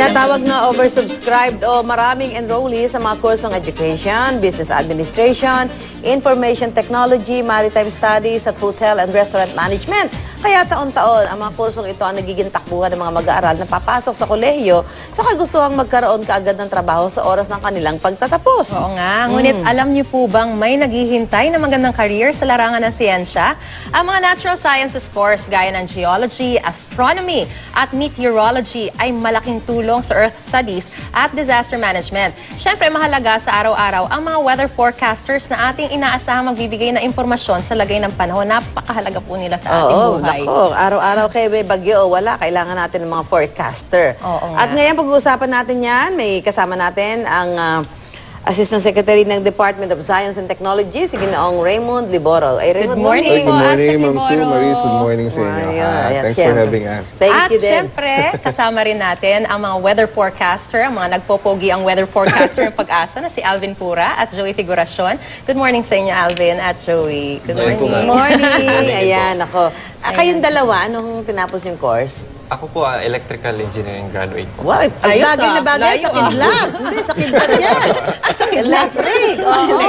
Tinatawag na oversubscribed o maraming enrollees sa mga kursong education, business administration, information technology, maritime studies at hotel and restaurant management. Kaya taon-taon, ang mga kursong ito ang nagiging takbuhan ng mga mag-aaral na papasok sa kolehiyo sa kagustuhang magkaroon kaagad ng trabaho sa oras ng kanilang pagtatapos. Oo nga. Ngunit alam niyo po bang may naghihintay na magandang career sa larangan ng siyensya? Ang mga natural sciences course gaya ng geology, astronomy at meteorology ay malaking tulong sa earth studies at disaster management. Siyempre, mahalaga sa araw-araw ang mga weather forecasters na ating inaasahang magbibigay na impormasyon sa lagay ng panahon. Napakahalaga po nila sa ating buhay. Nako, araw-araw kayo may bagyo o wala, kailangan natin ng mga forecaster. Oo nga. At ngayon, pag-uusapan natin yan, may kasama natin ang Assistant Secretary ng Department of Science and Technology, si Ginoong Raymond Liboro. Ay, Raymond, Good morning. Good morning, Asik Ma'am Sue. Liboro. Maris, good morning sa inyo. Ayan, Thanks for siyempre. having us. Thank At you din. syempre, kasama rin natin ang mga weather forecaster, ang mga nagpopogi ang weather forecaster ng pag-asa na si Alvin Pura at Joey Figuracion. Good morning sa inyo, Alvin at Joey. Good morning. Good morning. Ayan, ako. Kayong dalawa, anong tinapos yung course? Ako po, electrical engineering graduate po. Wow, Ayos, bagay na bagay layo, sa kidlat. Hindi, sa kidlat yan. Sa electric. Oo.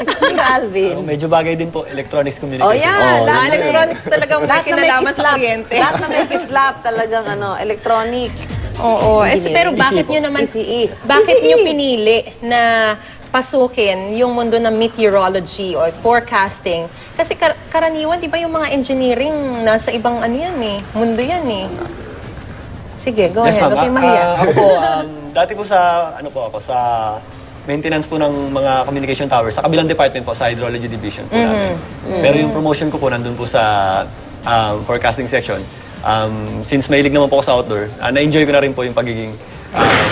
Ikaw, Alvin. Medyo bagay din po, electronics communication. Oh, yan. Lahat ng electronics talagang may Lahat na may kinalaman sa kislap. kuryente. Lahat na may kislap talagang electronic. Oo. Pero bakit ECE nyo naman, ECE. bakit ECE. nyo pinili na pasukin yung mundo ng meteorology or forecasting? Kasi karaniwan, di ba yung mga engineering nasa ibang ano yan mundo yan Sige, go Yes, ahead. ma'am. Okay, Maria. Ako po, dati po sa maintenance po ng mga communication towers, sa kabilang department po, sa hydrology division po namin. Pero yung promotion ko po, nandun po sa forecasting section. Since mahilig naman po ako sa outdoor, na-enjoy ko na rin po yung pagiging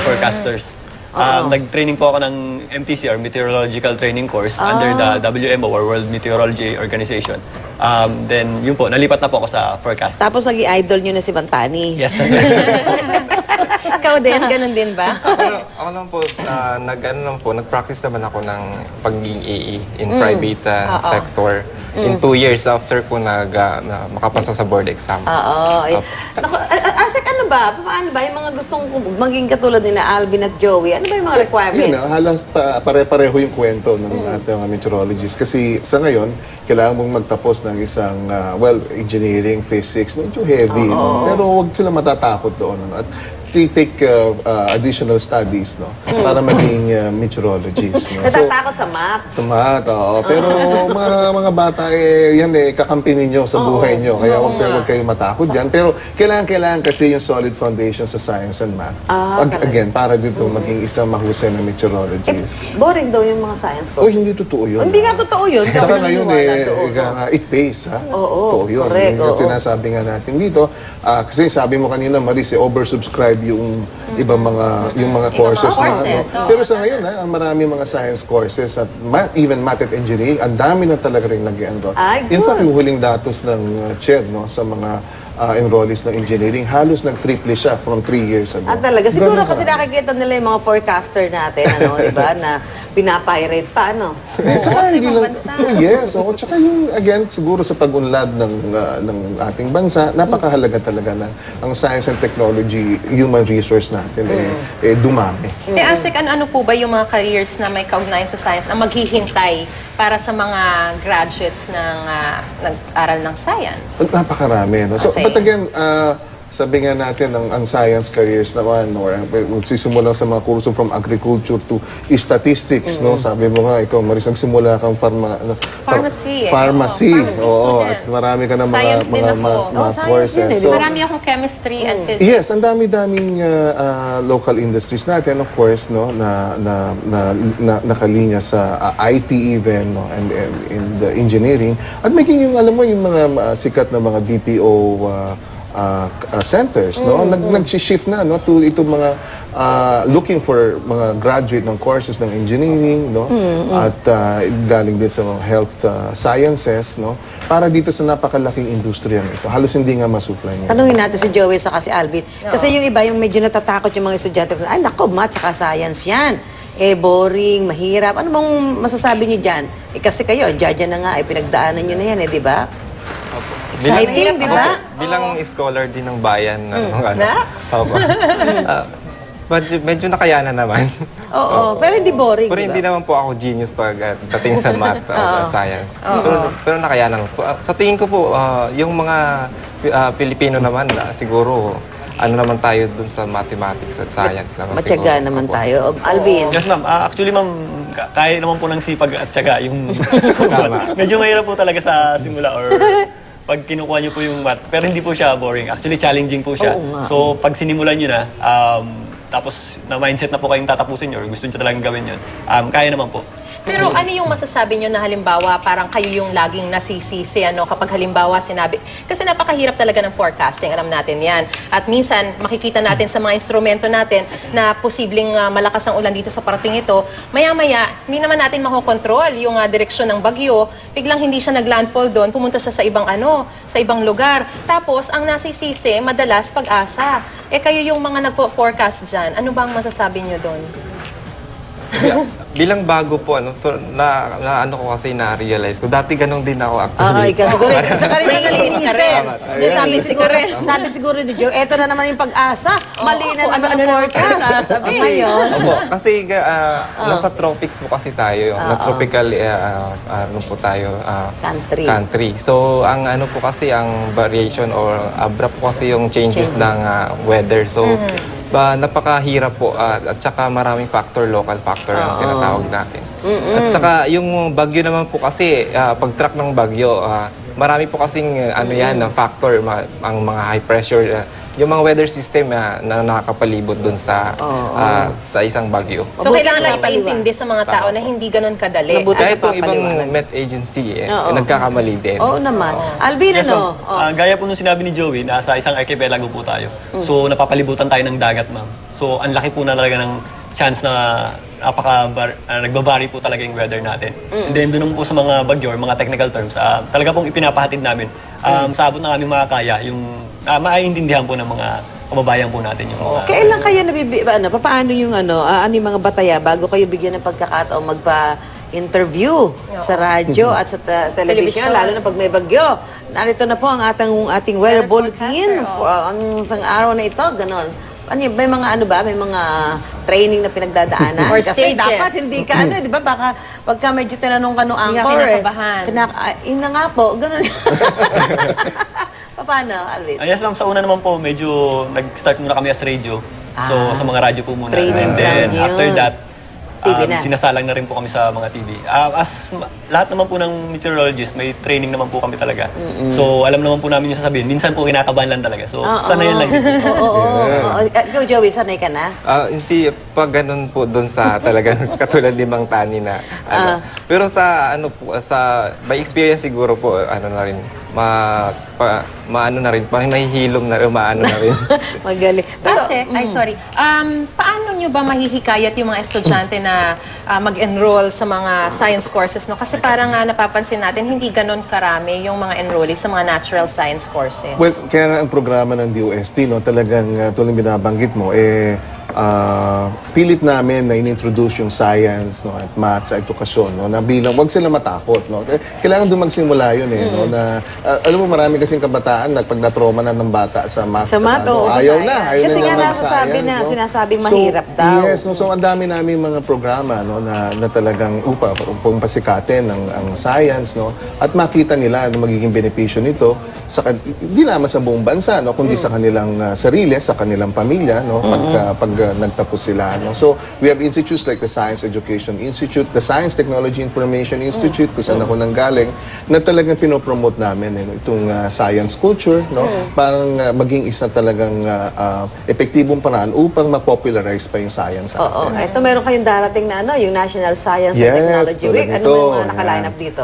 forecasters. Nag-training po ako ng MTC or Meteorological Training Course under the WMO or World Meteorology Organization. Then yun po, nalipat na po ako sa forecast. Tapos naging idol nyo na si Bantani. Yes, sir. Ikaw din, ganun din ba? Ako lang po, nag-practice naman ako ng pagiging AE in private sector. In 2 years after po makapasa sa board exam. Oo. Naku, Asik, ano ba? Paano ba? Yung mga gustong maging katulad ni na Alvin at Joey, ano ba yung mga requirements? Yun, halos pare-pareho yung kwento ng ating mga meteorologists. Kasi sa ngayon, kailangan mong magtapos ng isang, engineering, physics, medyo heavy. No? Pero huwag sila matatakot doon. At take additional studies para maging meteorologist. Natatakot sa math. Sa math, oo. Pero mga bata, yan kakampi ninyo sa buhay nyo. Kaya huwag kayo matakot dyan. Pero kailangan kasi yung solid foundation sa science and math. Again, para dito maging isang mahusay na meteorologist. Boring daw yung mga science Oh, course. hindi totoo yun. Hindi nga totoo yun. Saka Ikaw ngayon, naniniwala doon. it pays, ha? Oo, Totoo yun. correct, Yung oo. sinasabi nga natin dito, kasi sabi mo kanina, Maris, oversubscribe yung ibang mga courses. courses, oo. Pero sa ngayon, ang marami mga science courses at even math at engineering, ang dami na talaga rin nag-enroll. Ay, In fact, good. yung huling datos ng CHED sa mga enrollees ng engineering, halos nag-triple siya from 3 years ago. Talaga. Siguro Ganun kasi ka. nakikita nila yung mga forecaster natin, di ba, na pinapirate pa, Tsaka hindi lang, bansa. yes, oo. Tsaka yung, again, siguro sa pag-unlad ng ating bansa, napakahalaga talaga na ang science and technology, human resource natin, dumami. Asik, ano po ba yung mga careers na may kaugnayan sa science ang maghihintay para sa mga graduates ng nag-aral ng science? Napakarami. No? So, Okay. but again, sabi nga natin, ang science careers naman, or magsisimula sa mga kurso from agriculture to statistics, no? Sabi mo nga, ikaw, Maris, nagsimula kang Pharmacy. Pharmacy. Pharmacy Oo, student. at marami ka na Science din ako. mga Science courses. din, So, Marami akong chemistry and physics. yes, ang dami-daming local industries natin, of course, no, na nakalinya sa IT even, no, and in the engineering. At making yung, alam mo, yung mga sikat na mga BPO centers, no, nag-shift na, no, to itong mga looking for mga graduate ng courses ng engineering, no, at galing din sa mga health sciences, no, para dito sa napakalaking industriya ito. Halos hindi nga masupply niya. Tanungin natin si Joey sa si Alvin. Kasi yung iba, yung medyo natatakot yung mga estudyante, ay nako, math saka science yan. Boring, mahirap. Ano bang masasabi niyo dyan? Kasi kayo, dyan na nga, pinagdaanan niyo na yan, di ba? Exciting, di ba? Bilang scholar din ng bayan ng Naks. medyo nakayanan naman. Oo, pero hindi boring, Pero di ba? hindi naman po ako genius pag dating sa math o science. Pero nakayanan po. Sa tingin ko po, yung mga Pilipino naman, siguro, ano naman tayo dun sa mathematics at science naman Matyaga siguro. naman Opo. tayo. Alvin. Yes, ma'am. Actually, ma'am, kaya naman po ng sipag at syaga yung medyo mahirap po talaga sa simula or pag kinukuha niyo po yung math. Pero hindi po siya boring. Actually, challenging po siya. Oo nga. So, pag sinimulan niyo na, tapos na mindset na po kayong tatapusin niyo or gusto niyo talagang gawin yun, kaya naman po. Pero ano yung masasabi nyo na halimbawa parang kayo yung laging nasisisi kapag halimbawa sinabi, kasi napakahirap talaga ng forecasting, alam natin yan. At minsan makikita natin sa mga instrumento natin na posibleng malakas ang ulan dito sa parating ito, maya-maya hindi naman natin makokontrol yung direksyon ng bagyo, biglang hindi siya naglandfall doon, pumunta siya sa ibang sa ibang lugar. Tapos ang nasisisi madalas pag-asa. Kayo yung mga nagpo-forecast dyan, ano bang masasabi nyo doon? Bilang bago po, ano ko kasi na-realize ko. Dati ganun din ako actually. Ikaw siguro. Isa ka rin Ka rin. Sabi siguro ni Joe, eto na naman yung pag-asa. Mali na naman ang forecast. sabi. Ngayon. Opo, kasi nasa tropics po kasi tayo. Na tropical, ano po tayo, country. So, ang ano po kasi, ang variation or abrupt po kasi yung changes ng weather. So, napakahirap po at saka maraming factor, local factor ang tinatawag natin. At saka yung bagyo naman po kasi, pag-track ng bagyo, marami po kasing factor, ang mga high pressure, yung mga weather system na nakakapalibot dun sa isang bagyo. So, kailangan lang ipaintindi sa mga tao na hindi ganun kadali. Kahit po ibang Met Agency, nagkakamali din. Oo naman. Alvin, Yes, ano? ma'am. Gaya po nung sinabi ni Joey, nasa isang archipelago po tayo. So, napapalibutan tayo ng dagat, ma'am. So, ang laki po na talaga ng chance na nagbabari po talaga yung weather natin. And then, doon naman po sa mga bagyo or mga technical terms, talaga pong ipinapahatid namin sa abot ng aming makakaya, yung maiintindihan po ng mga kababayan po natin yung mga... Kailan kayo paano yung yung mga bataya bago kayo bigyan ng pagkakataon magpa-interview sa radyo at sa television, lalo na pag may bagyo. Narito na po ang ating weather bulletin ang isang araw na ito, ganon. May mga may mga training na pinagdadaanan. Or Kasi stages. dapat hindi ka di ba? Baka pagka medyo tinanong ka nung anchor kinakabahan. Yun na nga po, ganon. Paano, Alvin? Yes, ma'am. Sa una naman po, medyo nag-start muna kami as radio. So, sa mga radyo po muna. Training And then, lang yun. after that, TV na. sinasalang na rin po kami sa mga TV. Lahat naman po ng meteorologist, may training naman po kami talaga. So, alam naman po namin yung sasabihin. Minsan po, kinakabahan lang talaga. So, sanayan lang din po. Oo. Ikaw, Joey, sanay ka na? Hindi pa ganun po doon sa talagang katulad limang tani na pero sa by experience siguro po na rin mahihilom na rin, maano na rin. Magaling. Kasi, paano nyo ba mahihikayat yung mga estudyante na mag-enroll sa mga science courses? No? Kasi parang napapansin natin, hindi ganon karami yung mga enrollees sa mga natural science courses. Well, kaya nga ang programa ng DOST, talagang tulad binabanggit mo, pilit namin na in-introduce yung science at math sa edukasyon, na bilang, wag sila matakot. Kailangan doon magsimula yun, na, alam mo, marami kasing kabataan, pag na-trauma na ng bata sa math, ayaw na Kasi nga mag-science, nasasabi sinasabing mahirap daw. Yes, so ang dami namin mga programa na talagang upang pasikatin ang science, at makita nila na magiging benepisyo nito hindi naman sa buong bansa, kundi sa kanilang sarili, sa kanilang pamilya, pag nagtapos sila. So, we have institutes like the Science Education Institute, the Science Technology Information Institute, kung saan ako nanggaling, na talagang pinopromote namin itong science culture, parang maging isa talagang epektibong paraan upang ma-popularize pa yung science. Ito meron kayong darating na yung National Science and Technology Week. Ano yung mga nakaline up dito?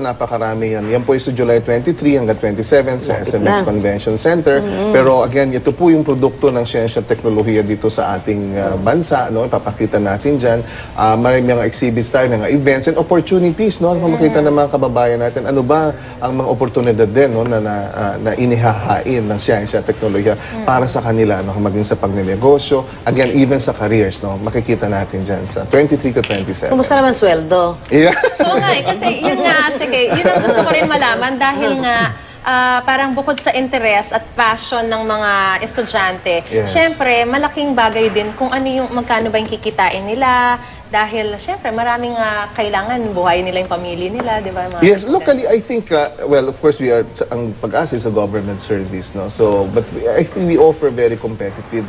Napakarami yan. Yan po is July 23 hanggang 27 sa SMS Convention Center. Pero again, ito po yung produkto ng siyensya at teknolohiya dito sa ating bansa. Ipapakita natin dyan. Maraming mga exhibits tayo, mga events and opportunities. Makita ng mga kababayan natin, ano ba ang mga oportunidad din na inihahain ng siyensya at teknolohiya para sa kanila, maging sa pagnenegosyo. Again, even sa careers. Makikita natin dyan sa 23 to 27. Kumusta naman sweldo? Yeah. Oo nga kasi yun ang gusto ko rin malaman dahil nga parang bukod sa interest at passion ng mga estudyante, Yes. syempre, malaking bagay din kung ano yung, magkano ba yung kikitain nila, dahil syempre, maraming kailangan buhayin nila yung pamilya nila, di ba? Mga Yes, estudyante? locally, I think, well, of course, ang Pag-asa is a government service, no? So, but I think we offer very competitive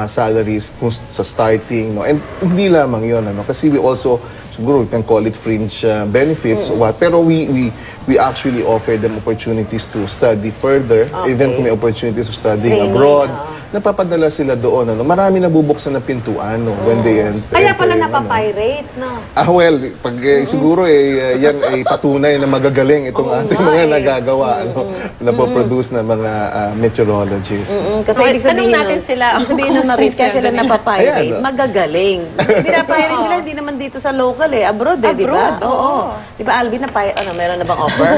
salaries kung sa starting, no? And hindi lamang yun, ano? Kasi we also, siguro, we can call it fringe benefits or what, pero we actually offer them opportunities to study further, even kung may opportunities of studying Training, abroad. Napapadala sila doon, ano? Marami nabubuksan na pintuan, no? When they enter. Kaya pala yung, ano. napapirate, no? Well, pag siguro yan ay patunay na magagaling itong ating mga nagagawa, ano, napoproduce na mga meteorologists. Kasi Okay, ibig sabihin tanong natin nun, sila, ibig sabihin kung nun, Maris, kaya kung sila sila napapirate, Ayan. magagaling. Pinapirate sila, hindi naman dito sa local abroad di ba? Abroad, oo. Di ba, Alvin, meron na bang offer?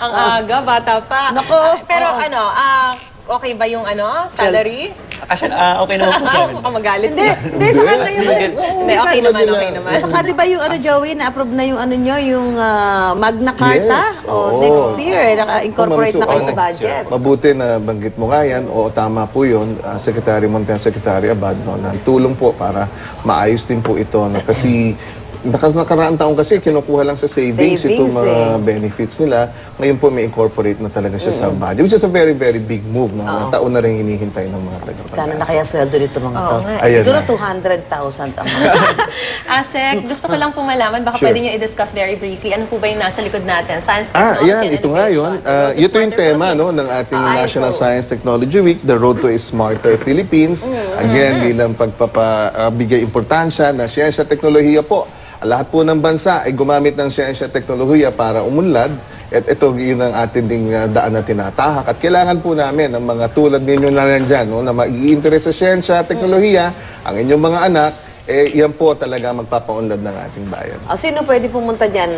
ang aga, bata pa. Nako, Pero oo. okay ba yung salary? Actually, okay naman po sa amin. Baka magalit Hindi, sila. hindi, sa kanila yun. Hindi, okay naman, okay naman. Saka di ba yung Joey, na-approve na yung nyo, yung Magna Carta? Yes, O oo. next year, naka-incorporate na kayo sa Next budget. Mabuti na banggit mo nga yan, o tama po yun, Secretary Montero, Secretary Abad, no, na tulong po para maayos din po ito. No, kasi nakaraang taon kasi kinukuha lang sa savings itong mga benefits nila. Ngayon po may incorporate na talaga siya sa budget, which is a very, very big move. No? Na taon na rin hinihintay ng mga Kano na taga-Pag-asa. kaya sweldo nito mga to? Ayan Siguro na. 200,000 ang Asek, gusto ko lang pong malaman, baka Sure. pwede nyo i-discuss very briefly. Ano po ba yung nasa likod natin? Science, Ayan, Technology, and ito nga yun. Innovation. Ito yung tema no, ng ating National Science Technology Week, The Road to a Smarter Philippines. Again, bilang pagpapabigay importansya na siyensya at teknolohiya po. Lahat po ng bansa ay gumamit ng siyensya at teknolohiya para umunlad. At ito yun ang ating ding daan na tinatahak. At kailangan po namin ang mga tulad ninyo na nandyan, no, na mag-i-interest sa siyensya at teknolohiya, ang inyong mga anak, yan po talaga magpapaunlad ng ating bayan. Sino pwede pumunta dyan?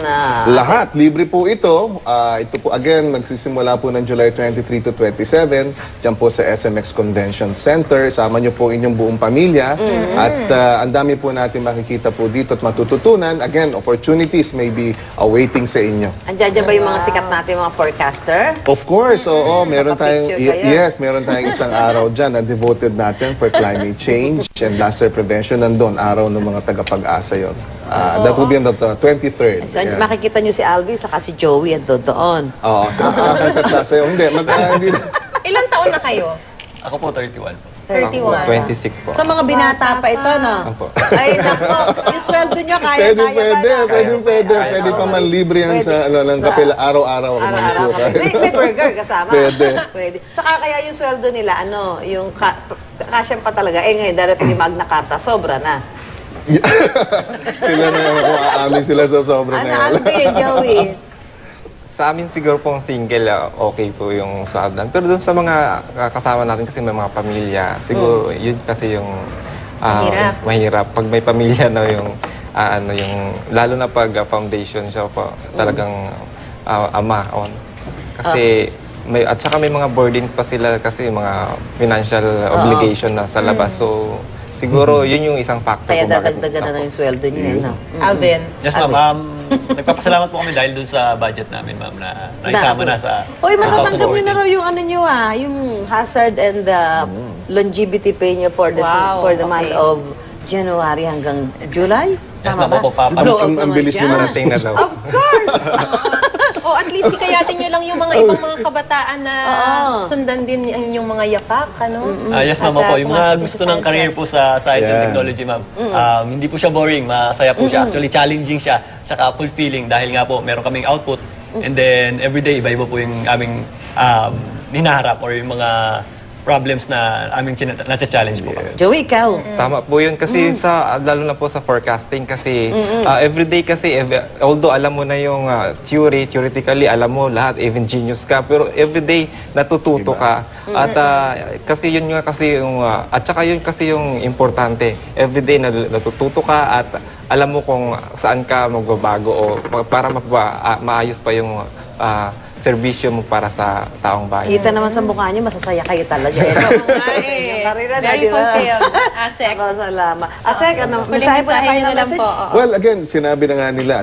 Lahat, libre po ito. Ito po again, nagsisimula po ng July 23 to 27. Diyan po sa SMX Convention Center. Sama niyo po inyong buong pamilya. At ang dami po natin makikita po dito at matututunan. Again, opportunities may be awaiting sa inyo. Andiyan dyan ba yung mga sikat natin, mga forecaster? Of course, oo. Meron tayong, Nakapicture kayo. yes, meron tayong isang araw dyan na devoted natin for climate change and disaster prevention. Nandun, araw ng mga taga-Pag-asa yun. That will be on the 23rd. So, Ayan. makikita nyo si Alvin, saka si Joey at doon. Oo, sa kakanta sa'yo. Hindi, hindi na. Ilang taon na kayo? Ako po, 31 po. 31. 26 po. So, mga binata pa ito, no? Opo. Ay, nako. Yung sweldo nyo, kaya Pwede pa man libre yan sa, ng kapila, araw-araw ako mamisuka. May burger kasama. Pwede. Saka kaya yung sweldo nila, yung kasyan pa talaga. Ngayon, darating yung Magna Carta, sobra na. Sila na yung kung aamin sila sa sobrang Ano, na Alvin, Joey? Sa amin siguro pong single, okay po yung swabdan. Pero dun sa mga kasama natin kasi may mga pamilya, siguro yun kasi yung Mahirap. mahirap. Pag may pamilya na yung, lalo na pag foundation siya po, talagang ama. Kasi at saka may mga burden pa sila kasi mga financial obligation na sa labas. So, siguro yun yung isang factor. Kaya kung bakit- dadagdagan na lang yung sweldo nyo, no? Alvin? Yes, ma'am. Nagpapasalamat po kami dahil dun sa budget namin, ma'am, na naisama na sa... Uy, matatanggap nyo na House of raw yung yung hazard and longevity pay nyo for the Wow, for the month okay. of January hanggang July? Yes, Tama ma'am. ba? Opo, Blow Ang up naman bilis yan. naman Parating na daw. Of course! O at least hikayatin nyo lang yung mga ibang mga kabataan na Oo. sundan din ang inyong mga yapak, ano? Yes, ma'am. At, Opo, yung mga pumasok gusto sa ng career sciences. po sa science and Yeah. technology, ma'am. Hindi po siya boring, masaya po siya. Actually, challenging siya, tsaka fulfilling dahil nga po, meron kaming output. And then, everyday, iba-iba po yung aming hinaharap or yung mga problems na aming nasa-challenge po kami. Joey, ikaw. Tama po yun kasi lalo na po sa forecasting kasi everyday kasi although alam mo na yung theoretically alam mo lahat, even genius ka, pero everyday natututo ka at kasi yun nga kasi yung at saka yun kasi yung importante, everyday natututo ka at alam mo kung saan ka magbabago o para maayos pa yung serbisyo mo para sa taong bayan. Kita naman sa mukha niyo, masasaya kayo talaga. Yung karera na, Very di ba? fulfilled. Asek. Ako, salamat. Asek, ano, Huling mensahe po na mensahe final nyo lang message? po. Oo. Well, again, sinabi na nga nila,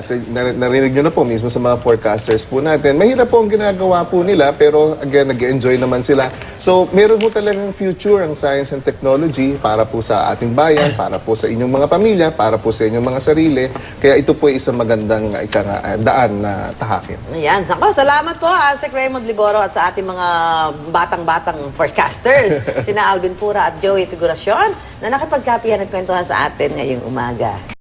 narinig nyo na po mismo sa mga forecasters po natin, mahirap po ang ginagawa po nila, pero again, nag-enjoy naman sila. So, meron po talagang future ang science and technology para po sa ating bayan, para po sa inyong mga pamilya, para po sa inyong mga sarili. Kaya ito po ay isang magandang daan na tahakin. Ayan. Ako, salamat po, Asek Raymond Liboro at sa ating mga batang-batang forecasters, sina Alvin Pura at Joey Figuracion, na nakipagkapihan at kwentuhan sa atin ngayong umaga.